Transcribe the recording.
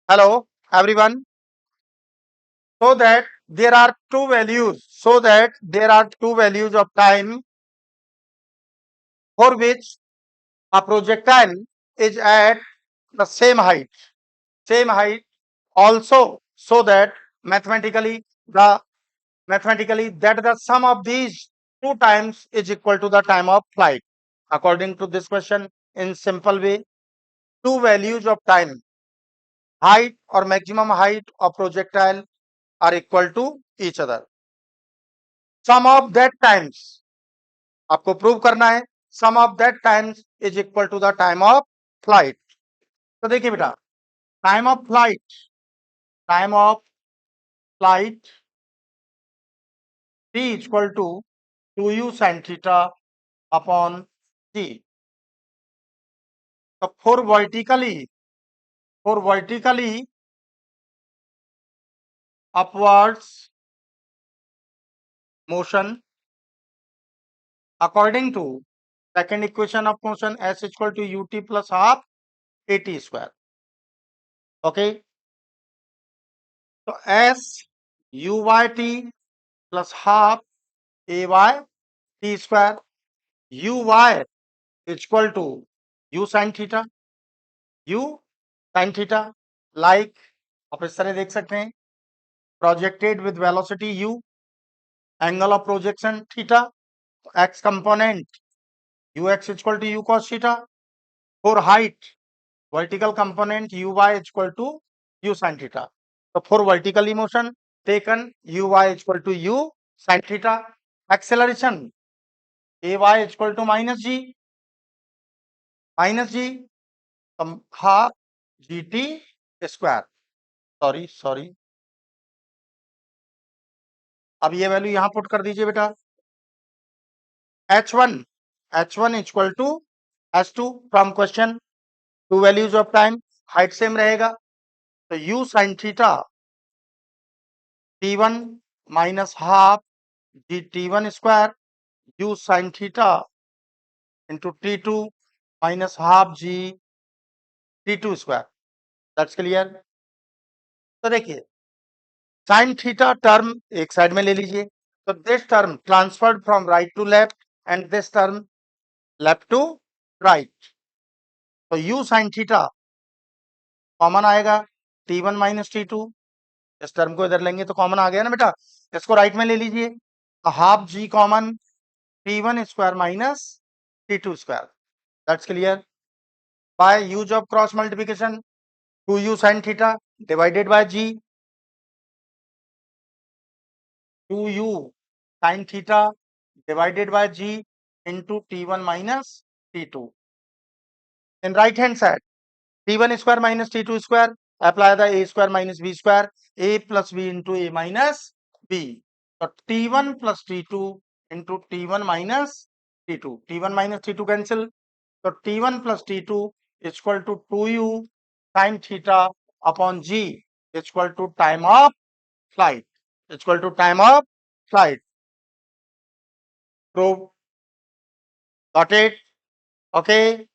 Hello, everyone. So there are two values of time for which a projectile is at the same height also, so that the mathematically that the sum of these two times is equal to the time of flight. According to this question, in simple way, two values of time, height or maximum height of projectile are equal to each other. Sum of that times आपको prove करना है sum of that times is equal to the time of flight. तो देखिए बेटा, time of flight time of flight t equal to 2u sin theta upon t। तो for vertically upwards motion according to second equation of motion s equal to ut plus half at square. Okay, तो s u by T plus half a by T square u y equal to u sine theta like आप इस तरह देख सकते हैं, projected with velocity u, angle of projection theta, x component ux equal to u cos theta, for height vertical component uy equal to u sin theta. तो for vertically motion taken uy equal to u sin theta, acceleration ay equal to minus G half gt square. Sorry, अब ये value यहां put कर दीजिए बेटा, h1 equal to h2 from question, two values of time, height same रहेगा, तो u sin theta t1 minus half g t1 square, u sin theta into t2 minus half g t2 square. That's clear. तो देखिए, sine theta term एक side में ले लीजिए, तो this term transferred from right to left and this term left to right. तो u sine theta common आएगा, t1 minus t2, इस टर्म को इधर लेंगे तो कॉमन आ गया ना बेटा, इसको राइट में ले लीजिए, half g common, t1 square minus t2 square. That's clear. By use of cross multiplication, 2u sin theta divided by g, 2u sin theta divided by g into t1 minus t2. In right hand side, t1 square minus t2 square, apply the a square minus b square, a plus b into a minus b. So t1 plus t2 into t1 minus t2. t1 minus t2 cancel. So t1 plus t2 is equal to 2u sin theta upon g is equal to time of flight. Equal to time of flight. Prove. Got it? Okay.